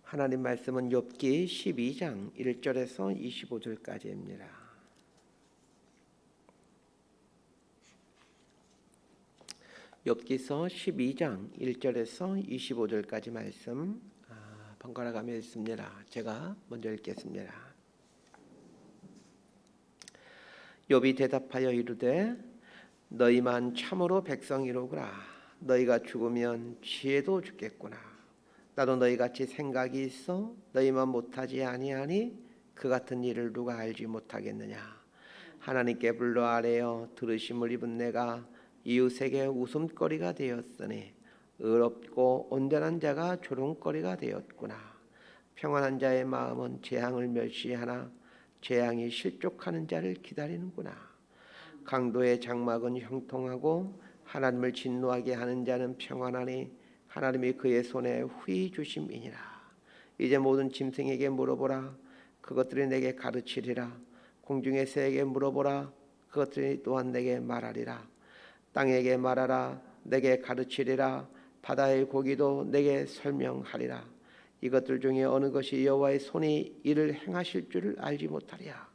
하나님 말씀은 욥기 12장 1절에서 25절까지입니다. 욥기서 12장 1절에서 25절까지 말씀 번갈아 가며 읽습니다. 제가 먼저 읽겠습니다. 욥이 대답하여 이르되 너희만 참으로 백성이로구나. 너희가 죽으면 지혜도 죽겠구나. 나도 너희같이 생각이 있어 너희만 못하지 아니하니 그 같은 일을 누가 알지 못하겠느냐. 하나님께 불러 아뢰어 들으심을 입은 내가 이웃에게 웃음거리가 되었으니 의롭고 온전한 자가 조롱거리가 되었구나. 평안한 자의 마음은 재앙을 멸시하나 재앙이 실족하는 자를 기다리는구나. 강도의 장막은 형통하고 하나님을 진노하게 하는 자는 평안하니 하나님이 그의 손에 후히 주심이니라. 이제 모든 짐승에게 물어보라. 그것들이 내게 가르치리라. 공중의 새에게 물어보라. 그것들이 또한 내게 말하리라. 땅에게 말하라. 내게 가르치리라. 바다의 고기도 내게 설명하리라. 이것들 중에 어느 것이 여호와의 손이 이를 행하실 줄을 알지 못하랴.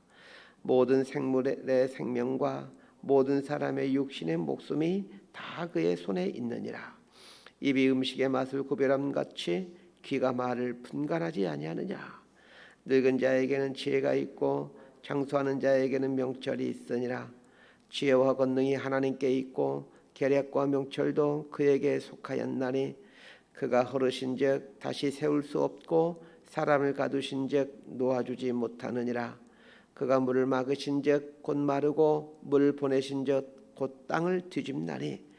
모든 생물의 생명과 모든 사람의 육신의 목숨이 다 그의 손에 있느니라. 입이 음식의 맛을 구별함 같이 귀가 말을 분간하지 아니하느냐. 늙은 자에게는 지혜가 있고 장수하는 자에게는 명철이 있으니라. 지혜와 권능이 하나님께 있고 계략과 명철도 그에게 속하였나니 그가 허르신즉 다시 세울 수 없고 사람을 가두신즉 놓아주지 못하느니라. 그가 물을 막으신즉 곧 마르고 물을 보내신즉 곧 땅을 뒤집나니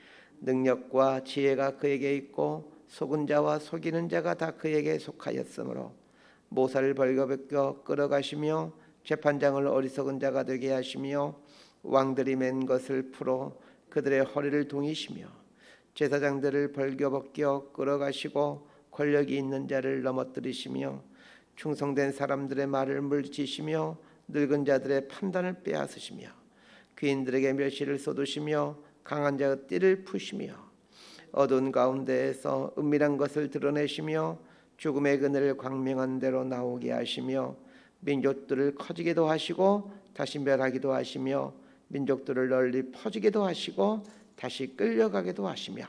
능력과 지혜가 그에게 있고 속은 자와 속이는 자가 다 그에게 속하였으므로 모사를 벌거벗겨 끌어가시며 재판장을 어리석은 자가 되게 하시며 왕들이 맨 것을 풀어 그들의 허리를 동이시며 제사장들을 벌거벗겨 끌어가시고 권력이 있는 자를 넘어뜨리시며 충성된 사람들의 말을 물리치시며 늙은 자들의 판단을 빼앗으시며 귀인들에게 멸시를 쏟으시며 강한 자의 띠를 푸시며 어두운 가운데에서 은밀한 것을 드러내시며 죽음의 그늘을 광명한 대로 나오게 하시며 민족들을 커지게도 하시고 다시 멸하기도 하시며 민족들을 널리 퍼지게도 하시고 다시 끌려가게도 하시며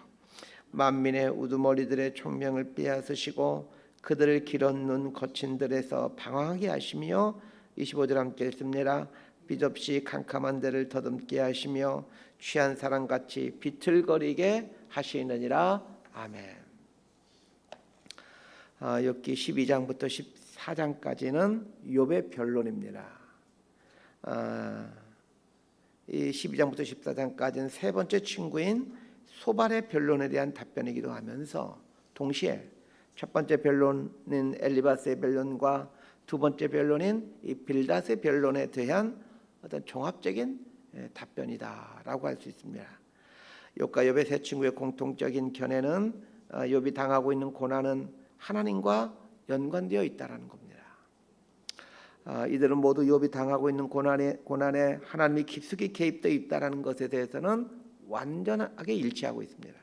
만민의 우두머리들의 총명을 빼앗으시고 그들을 길었는 거친들에서 방황하게 하시며 25절 함께 읽습니다. 빛없이 캄캄한 데를 더듬게 하시며 취한 사람같이 비틀거리게 하시느니라. 아멘. 욥기 12장부터 14장까지는 욥의 변론입니다. 이 12장부터 14장까지는 세 번째 친구인 소발의 변론에 대한 답변이기도 하면서 동시에 첫 번째 변론인 엘리바스의 변론과 두 번째 변론인 이 빌닷의 변론에 대한 어떤 종합적인 답변이다라고 할 수 있습니다. 욥과 욥의 세 친구의 공통적인 견해는 욥이 당하고 있는 고난은 하나님과 연관되어 있다라는 겁니다. 이들은 모두 욥이 당하고 있는 고난에 하나님이 깊숙이 개입되어 있다라는 것에 대해서는 완전하게 일치하고 있습니다.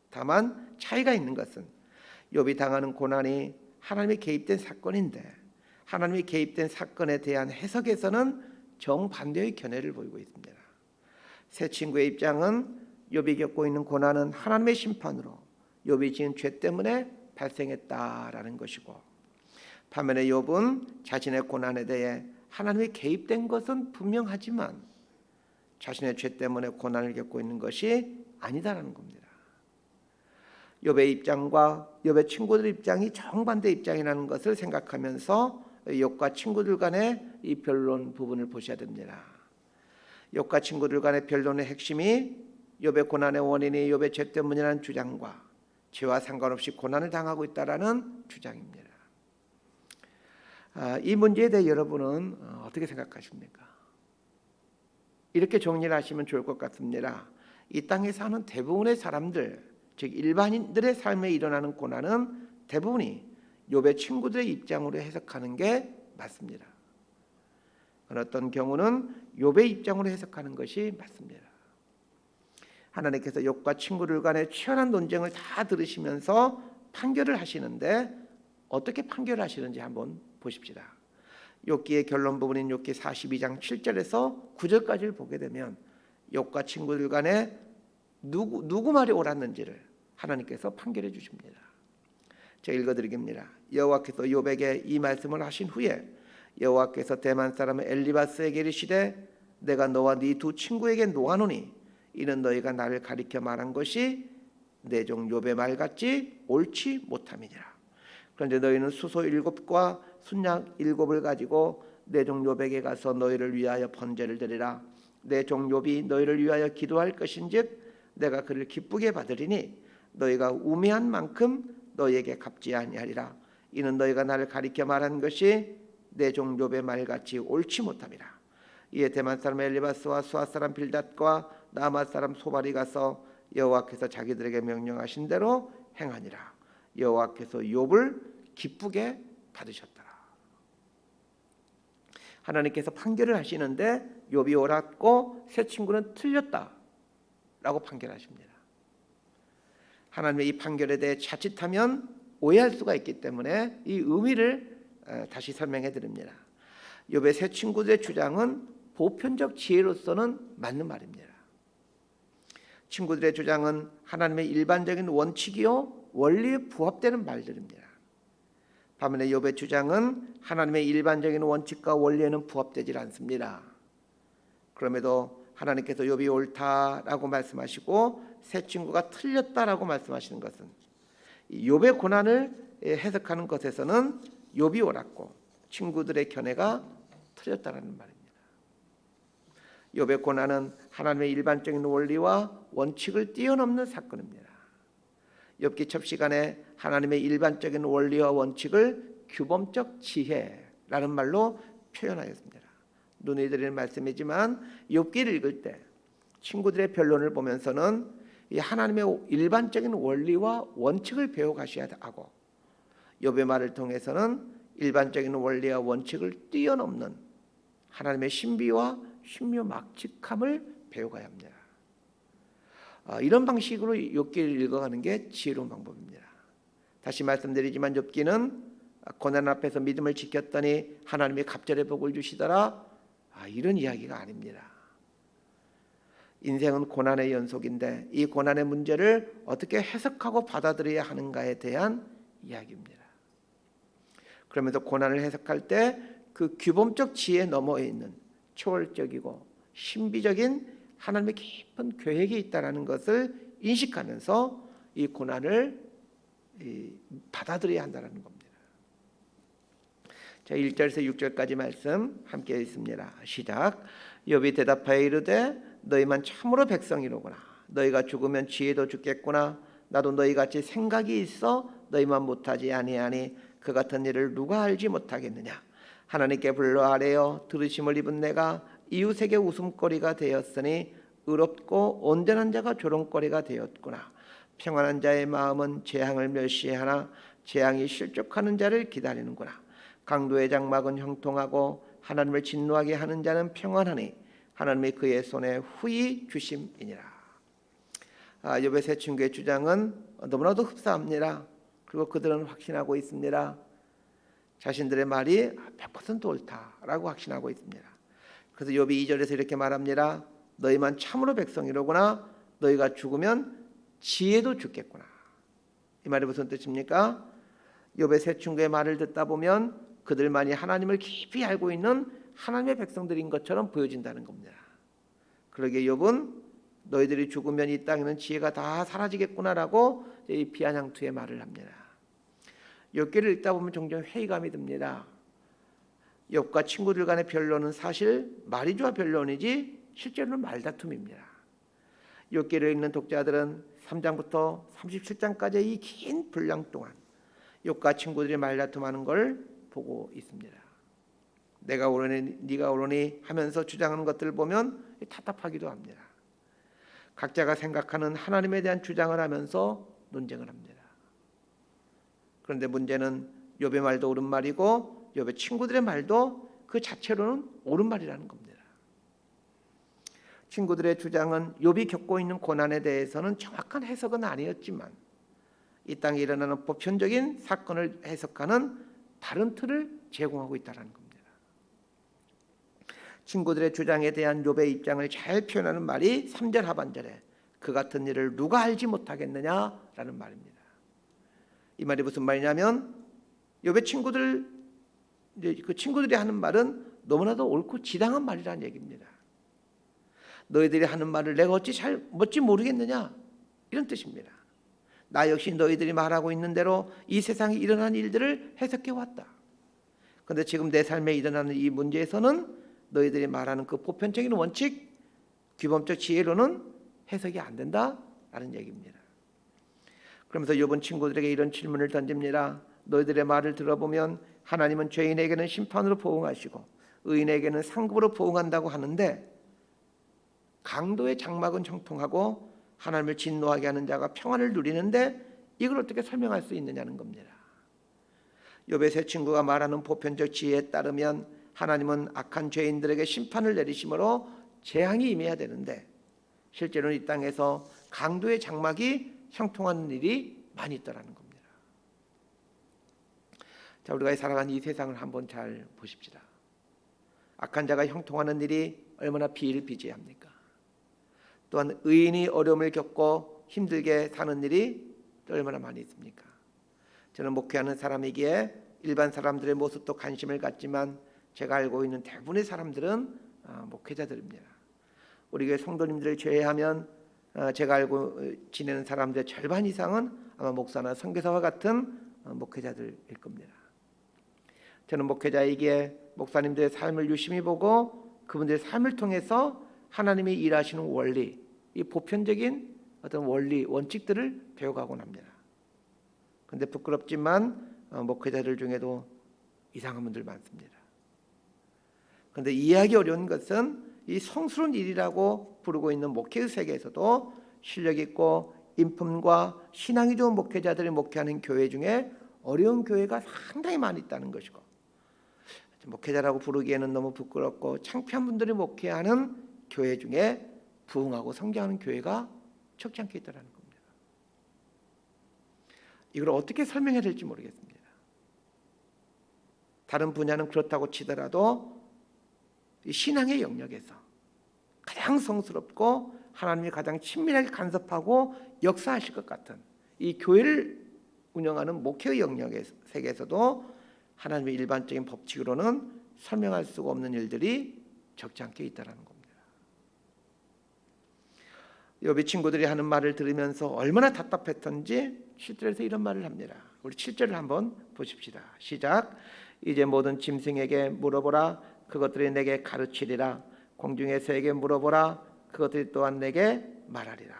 다만 차이가 있는 것은 욥이 당하는 고난이 하나님이 개입된 사건인데 하나님이 개입된 사건에 대한 해석에서는 정반대의 견해를 보이고 있습니다. 세 친구의 입장은 욥이 겪고 있는 고난은 하나님의 심판으로 욥이 지은 죄 때문에 발생했다라는 것이고, 반면에 욥은 자신의 고난에 대해 하나님이 개입된 것은 분명하지만 자신의 죄 때문에 고난을 겪고 있는 것이 아니다라는 겁니다. 욥의 입장과 욥의 친구들 입장이 정반대 입장이라는 것을 생각하면서 욥과 친구들 간의 이 변론 부분을 보셔야 됩니다. 욥과 친구들 간의 변론의 핵심이 욥의 고난의 원인이 욥의 죄 때문이라는 주장과 죄와 상관없이 고난을 당하고 있다라는 주장입니다. 이 문제에 대해 여러분은 어떻게 생각하십니까? 이렇게 정리를 하시면 좋을 것 같습니다. 이 땅에 사는 대부분의 사람들, 즉 일반인들의 삶에 일어나는 고난은 대부분이 욥의 친구들의 입장으로 해석하는 게 맞습니다. 어떤 경우는 욥의 입장으로 해석하는 것이 맞습니다. 하나님께서 욥과 친구들 간의 치열한 논쟁을 다 들으시면서 판결을 하시는데 어떻게 판결하시는지 한번 보십시다. 욥기의 결론 부분인 욥기 42장 7절에서 9절까지를 보게 되면 욥과 친구들 간에 누구 말이 옳았는지를 하나님께서 판결해 주십니다. 제가 읽어드리겠습니다. 여호와께서 욥에게 이 말씀을 하신 후에 여호와께서 대만 사람 엘리바스에게 이르시되 내가 너와 네 두 친구에게 노하노니 이는 너희가 나를 가리켜 말한 것이 내 종 욥의 말같이 옳지 못함이니라. 그런데 너희는 수소 7과 순양 7을 가지고 내 종 욥에게 가서 너희를 위하여 번제를 드리라. 내 종 욥이 너희를 위하여 기도할 것인즉 내가 그를 기쁘게 받으리니 너희가 우매한 만큼 너희에게 갚지 아니하리라. 이는 너희가 나를 가리켜 말한 것이 내 종 욥의 말같이 옳지 못함이라. 이에 대만 사람 엘리바스와 수아 사람 빌닷과 나마 사람 소발이 가서 여호와께서 자기들에게 명령하신 대로 행하니라. 여호와께서 욥을 기쁘게 받으셨더라. 하나님께서 판결을 하시는데 욥이 옳았고 세 친구는 틀렸다라고 판결하십니다. 하나님의 이 판결에 대해 자칫하면 오해할 수가 있기 때문에 이 의미를 다시 설명해 드립니다. 욥의 세 친구들의 주장은 보편적 지혜로서는 맞는 말입니다. 친구들의 주장은 하나님의 일반적인 원칙이요 원리에 부합되는 말들입니다. 반면에 욥의 주장은 하나님의 일반적인 원칙과 원리에는 부합되지 않습니다. 그럼에도 하나님께서 욥이 옳다라고 말씀하시고 세 친구가 틀렸다라고 말씀하시는 것은 욥의 고난을 해석하는 것에서는 욥이 옳았고 친구들의 견해가 틀렸다라는 말입니다. 욥의 고난은 하나님의 일반적인 원리와 원칙을 뛰어넘는 사건입니다. 욥기 첫 시간에 하나님의 일반적인 원리와 원칙을 규범적 지혜라는 말로 표현하였습니다. 눈에 들리는 말씀이지만 욥기를 읽을 때 친구들의 변론을 보면서는 이 하나님의 일반적인 원리와 원칙을 배워가셔야 하고 욥의 말을 통해서는 일반적인 원리와 원칙을 뛰어넘는 하나님의 신비와 신묘막측함을 배워가야 합니다. 이런 방식으로 욥기를 읽어가는 게 지혜로운 방법입니다. 다시 말씀드리지만 욥기는 고난 앞에서 믿음을 지켰더니 하나님이 갑절의 복을 주시더라 이런 이야기가 아닙니다. 인생은 고난의 연속인데 이 고난의 문제를 어떻게 해석하고 받아들여야 하는가에 대한 이야기입니다. 그러면서 고난을 해석할 때 그 규범적 지혜 너머에 있는 초월적이고 신비적인 하나님의 깊은 계획이 있다는 것을 인식하면서 이 고난을 받아들여야 한다는 겁니다. 자, 1절에서 6절까지 말씀 함께 있습니다. 시작. 욥이 대답하여 이르되 너희만 참으로 백성이로구나. 너희가 죽으면 지혜도 죽겠구나. 나도 너희같이 생각이 있어 너희만 못하지 아니하니 그 같은 일을 누가 알지 못하겠느냐. 하나님께 불러 아뢰어 들으심을 입은 내가 이웃에게 웃음거리가 되었으니 의롭고 온전한 자가 조롱거리가 되었구나. 평안한 자의 마음은 재앙을 멸시하나 재앙이 실족하는 자를 기다리는구나. 강도의 장막은 형통하고 하나님을 진노하게 하는 자는 평안하니 하나님이 그의 손에 후히 주심이니라. 욥의 세 친구의 주장은 너무나도 흡사합니다. 그리고 그들은 확신하고 있습니다. 자신들의 말이 100% 옳다라고 확신하고 있습니다. 그래서 욥이 2절에서 이렇게 말합니다. 너희만 참으로 백성이로구나. 너희가 죽으면 지혜도 죽겠구나. 이 말이 무슨 뜻입니까? 욥의 세 친구의 말을 듣다 보면 그들만이 하나님을 깊이 알고 있는 하나님의 백성들인 것처럼 보여진다는 겁니다. 그러기에 욥은 너희들이 죽으면 이 땅에는 지혜가 다 사라지겠구나라고 이 비아냥투의 말을 합니다. 욥기를 읽다 보면 종종 회의감이 듭니다. 욥과 친구들 간의 변론은 사실 말이좋아 변론이지 실제로는 말다툼입니다. 욥기를 읽는 독자들은 3장부터 37장까지의 이 긴 분량 동안 욥과 친구들이 말다툼하는 걸 보고 있습니다. 내가 옳으니 네가 옳으니 하면서 주장하는 것들을 보면 답답하기도 합니다. 각자가 생각하는 하나님에 대한 주장을 하면서 논쟁을 합니다. 그런데 문제는 욥의 말도 옳은 말이고 욥의 친구들의 말도 그 자체로는 옳은 말이라는 겁니다. 친구들의 주장은 욥이 겪고 있는 고난에 대해서는 정확한 해석은 아니었지만 이 땅에 일어나는 보편적인 사건을 해석하는 다른 틀을 제공하고 있다는 겁니다. 친구들의 주장에 대한 욥의 입장을 잘 표현하는 말이 3절 하반절에 그 같은 일을 누가 알지 못하겠느냐라는 말입니다. 이 말이 무슨 말이냐면 욥의 친구들, 그 친구들이 하는 말은 너무나도 옳고 지당한 말이라는 얘기입니다. 너희들이 하는 말을 내가 어찌 모르겠느냐, 이런 뜻입니다. 나 역시 너희들이 말하고 있는 대로 이 세상에 일어난 일들을 해석해 왔다. 그런데 지금 내 삶에 일어나는 이 문제에서는 너희들이 말하는 그 보편적인 원칙, 규범적 지혜로는 해석이 안 된다라는 얘기입니다. 그러면서 욥은 친구들에게 이런 질문을 던집니다. 너희들의 말을 들어보면 하나님은 죄인에게는 심판으로 보응하시고 의인에게는 상급으로 보응한다고 하는데 강도의 장막은 형통하고 하나님을 진노하게 하는 자가 평안을 누리는데 이걸 어떻게 설명할 수 있느냐는 겁니다. 욥의 세 친구가 말하는 보편적 지혜에 따르면 하나님은 악한 죄인들에게 심판을 내리심으로 재앙이 임해야 되는데 실제로는 이 땅에서 강도의 장막이 형통하는 일이 많이 있다는 겁니다. 자, 우리가 살아가는 이 세상을 한번 잘 보십시다. 악한 자가 형통하는 일이 얼마나 비일비재합니까? 또한 의인이 어려움을 겪고 힘들게 사는 일이 또 얼마나 많이 있습니까? 저는 목회하는 사람이기에 일반 사람들의 모습도 관심을 갖지만 제가 알고 있는 대부분의 사람들은 목회자들입니다. 우리 교회 성도님들을 제외하면 제가 알고 지내는 사람들의 절반 이상은 아마 목사나 선교사와 같은 목회자들일 겁니다. 저는 목회자이기에 목사님들의 삶을 유심히 보고 그분들의 삶을 통해서 하나님이 일하시는 원리, 이 보편적인 어떤 원리, 원칙들을 배워가곤 합니다. 그런데 부끄럽지만 목회자들 중에도 이상한 분들 많습니다. 그런데 이해하기 어려운 것은 이 성스러운 일이라고 부르고 있는 목회의 세계에서도 실력 있고 인품과 신앙이 좋은 목회자들이 목회하는 교회 중에 어려운 교회가 상당히 많이 있다는 것이고 목회자라고 부르기에는 너무 부끄럽고 창피한 분들이 목회하는 교회 중에 부흥하고 성장하는 교회가 적지 않게 있다는 겁니다. 이걸 어떻게 설명해야 될지 모르겠습니다. 다른 분야는 그렇다고 치더라도 이 신앙의 영역에서 가장 성스럽고 하나님이 가장 친밀하게 간섭하고 역사하실 것 같은 이 교회를 운영하는 목회의 영역의 세계에서도 하나님의 일반적인 법칙으로는 설명할 수가 없는 일들이 적지 않게 있다는 겁니다. 욥의 친구들이 하는 말을 들으면서 얼마나 답답했던지 7절에서 이런 말을 합니다. 우리 7절을 한번 보십시다. 시작. 이제 모든 짐승에게 물어보라. 그것들이 내게 가르치리라. 공중의 새에게 물어보라. 그것들이 또한 내게 말하리라.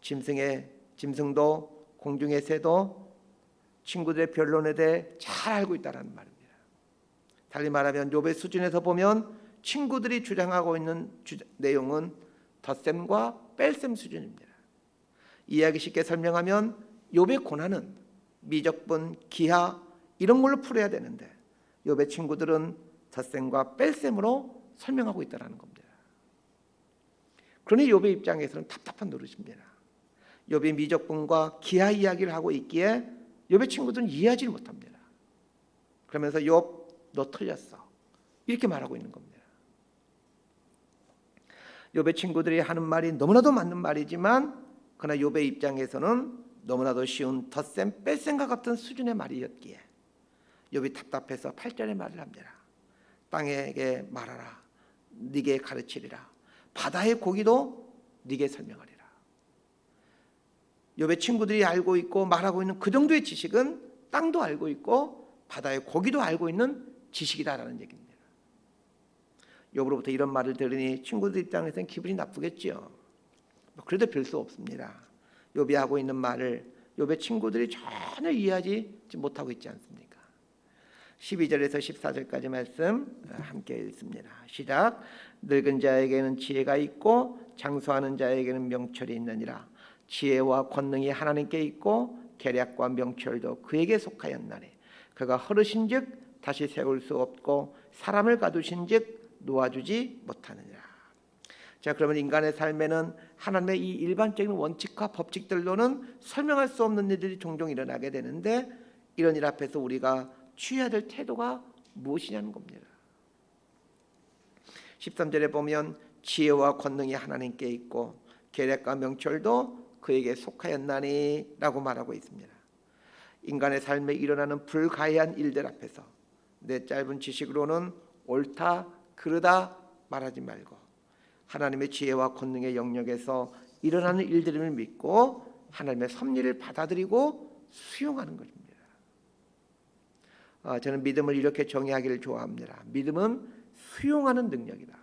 짐승도 공중의 새도 친구들의 변론에 대해 잘 알고 있다는 말입니다. 달리 말하면 욥의 수준에서 보면 친구들이 주장하고 있는 내용은 덧셈과 뺄셈 수준입니다. 이해하기 쉽게 설명하면 욥의 고난은 미적분, 기하 이런 걸로 풀어야 되는데 욥의 친구들은 덧셈과 뺄셈으로 설명하고 있다는 겁니다. 그러니 욥의 입장에서는 답답한 노릇입니다. 욥이 미적분과 기하 이야기를 하고 있기에 욥의 친구들은 이해하지 못합니다. 그러면서 욥 너 틀렸어 이렇게 말하고 있는 겁니다. 욥의 친구들이 하는 말이 너무나도 맞는 말이지만 그러나 욥의 입장에서는 너무나도 쉬운 덧셈 뺄셈과 같은 수준의 말이었기에 욥이 답답해서 8절의 말을 합니다. 땅에게 말하라. 네게 가르치리라. 바다의 고기도 네게 설명하리라. 욥의 친구들이 알고 있고 말하고 있는 그 정도의 지식은 땅도 알고 있고 바다의 고기도 알고 있는 지식이다라는 얘기입니다. 욥으로부터 이런 말을 들으니 친구들 입장에서는 기분이 나쁘겠지요. 그래도 별 수 없습니다. 욥이 하고 있는 말을 욥의 친구들이 전혀 이해하지 못하고 있지 않습니까? 12절에서 14절까지 말씀 함께 읽습니다. 시작. 늙은 자에게는 지혜가 있고 장수하는 자에게는 명철이 있느니라. 지혜와 권능이 하나님께 있고 계략과 명철도 그에게 속하였나니 그가 허르신즉 다시 세울 수 없고 사람을 가두신즉 놓아주지 못하느니라. 자, 그러면 인간의 삶에는 하나님의 이 일반적인 원칙과 법칙들로는 설명할 수 없는 일들이 종종 일어나게 되는데, 이런 일 앞에서 우리가 취해야 될 태도가 무엇이냐는 겁니다. 13절에 보면 지혜와 권능이 하나님께 있고 계략과 명철도 그에게 속하였나니 라고 말하고 있습니다. 인간의 삶에 일어나는 불가해한 일들 앞에서 내 짧은 지식으로는 옳다 그르다 말하지 말고 하나님의 지혜와 권능의 영역에서 일어나는 일들을 믿고 하나님의 섭리를 받아들이고 수용하는 것입니다. 저는 믿음을 이렇게 정의하기를 좋아합니다. 믿음은 수용하는 능력이다.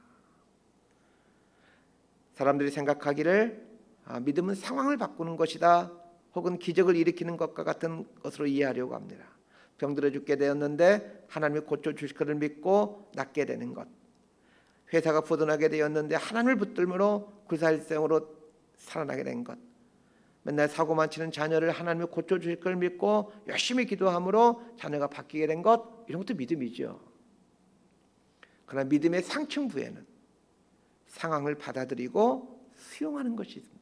사람들이 생각하기를 믿음은 상황을 바꾸는 것이다, 혹은 기적을 일으키는 것과 같은 것으로 이해하려고 합니다. 병들어 죽게 되었는데 하나님이 고쳐주실 것을 믿고 낫게 되는 것, 회사가 부도나게 되었는데 하나님을 붙들므로 구사일생으로 살아나게 된 것, 맨날 사고만 치는 자녀를 하나님이 고쳐주실 걸 믿고 열심히 기도함으로 자녀가 바뀌게 된 것, 이런 것도 믿음이죠. 그러나 믿음의 상층부에는 상황을 받아들이고 수용하는 것이 있습니다.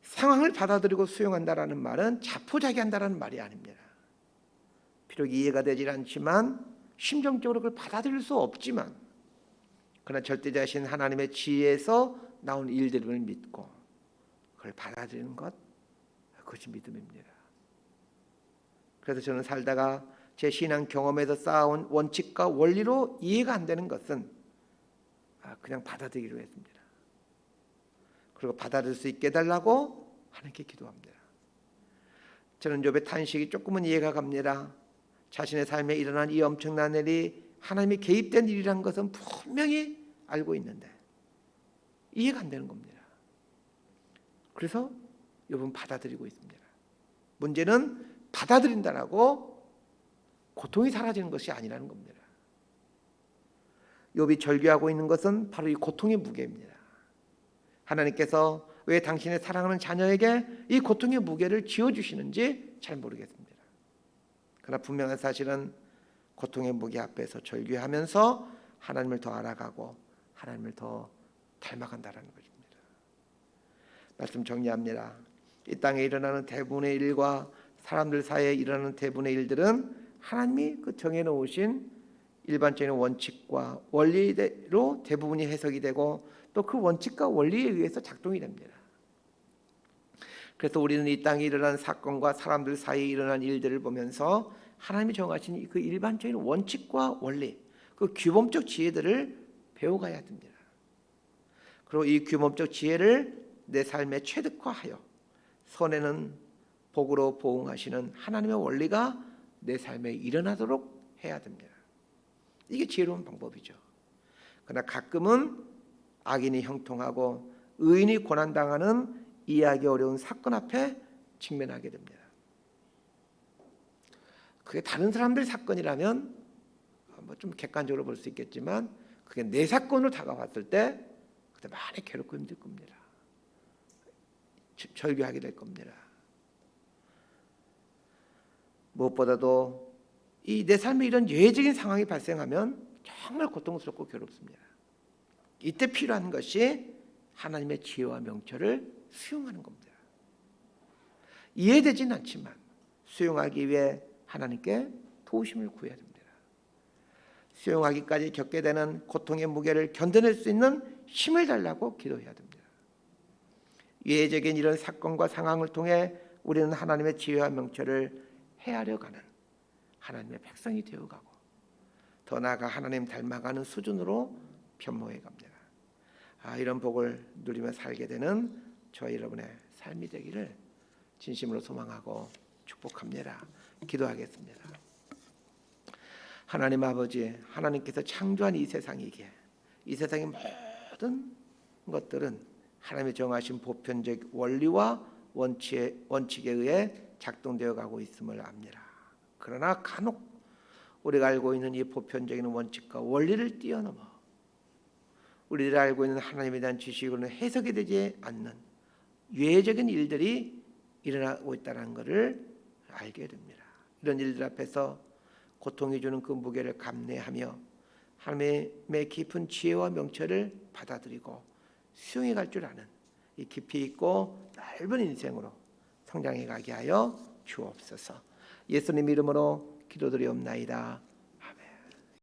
상황을 받아들이고 수용한다라는 말은 자포자기한다라는 말이 아닙니다. 비록 이해가 되질 않지만, 심정적으로 그걸 받아들일 수 없지만, 그러나 절대자신 하나님의 지혜에서 나온 일들을 믿고 그걸 받아들이는 것, 그것이 믿음입니다. 그래서 저는 살다가 제 신앙 경험에서 쌓아온 원칙과 원리로 이해가 안 되는 것은 그냥 받아들이기로 했습니다. 그리고 받아들일 수 있게 해달라고 하나님께 기도합니다. 저는 욥의 탄식이 조금은 이해가 갑니다. 자신의 삶에 일어난 이 엄청난 일이 하나님이 개입된 일이라는 것은 분명히 알고 있는데 이해가 안 되는 겁니다. 그래서 욥은 받아들이고 있습니다. 문제는 받아들인다라고 고통이 사라지는 것이 아니라는 겁니다. 욥이 절규하고 있는 것은 바로 이 고통의 무게입니다. 하나님께서 왜 당신의 사랑하는 자녀에게 이 고통의 무게를 지어주시는지 잘 모르겠습니다. 그러나 분명한 사실은 고통의 무게 앞에서 절규하면서 하나님을 더 알아가고 하나님을 더 닮아간다는 것입니다. 말씀 정리합니다. 이 땅에 일어나는 대부분의 일과 사람들 사이에 일어나는 대부분의 일들은 하나님이 그 정해놓으신 일반적인 원칙과 원리대로 대부분이 해석이 되고 또 그 원칙과 원리에 의해서 작동이 됩니다. 그래서 우리는 이 땅에 일어난 사건과 사람들 사이에 일어난 일들을 보면서 하나님이 정하신 그 일반적인 원칙과 원리, 그 규범적 지혜들을 배워가야 됩니다. 그리고 이 규범적 지혜를 내 삶에 최적화하여 선에는 복으로 보응하시는 하나님의 원리가 내 삶에 일어나도록 해야 됩니다. 이게 지혜로운 방법이죠. 그러나 가끔은 악인이 형통하고 의인이 고난당하는 이해하기 어려운 사건 앞에 직면하게 됩니다. 그게 다른 사람들 사건이라면 좀 객관적으로 볼 수 있겠지만, 그게 내 사건으로 다가왔을 때 그때 많이 괴롭고 힘들 겁니다. 절규하게 될 겁니다. 무엇보다도 이 내 삶에 이런 예외적인 상황이 발생하면 정말 고통스럽고 괴롭습니다. 이때 필요한 것이 하나님의 지혜와 명철을 수용하는 겁니다. 이해되진 않지만 수용하기 위해 하나님께 도우심을 구해야 됩니다. 수용하기까지 겪게 되는 고통의 무게를 견뎌낼 수 있는 힘을 달라고 기도해야 됩니다. 예외적인 이런 사건과 상황을 통해 우리는 하나님의 지혜와 명철을 헤아려 가는 하나님의 백성이 되어가고 더 나아가 하나님 닮아가는 수준으로 변모해 갑니다. 이런 복을 누리며 살게 되는 저와 여러분의 삶이 되기를 진심으로 소망하고 축복합니다. 기도하겠습니다. 하나님 아버지, 하나님께서 창조한 이 세상이기에 이 세상의 모든 것들은 하나님의 정하신 보편적 원리와 원칙에 의해 작동되어 가고 있음을 압니다. 그러나 간혹 우리가 알고 있는 이 보편적인 원칙과 원리를 뛰어넘어 우리들이 알고 있는 하나님에 대한 지식으로는 해석이 되지 않는 예외적인 일들이 일어나고 있다는 것을 알게 됩니다. 이런 일들 앞에서 고통이 주는 그 무게를 감내하며 하나님의 깊은 지혜와 명철을 받아들이고 수용해 갈 줄 아는 이 깊이 있고 넓은 인생으로 성장해 가게 하여 주옵소서. 예수님 이름으로 기도드리옵나이다.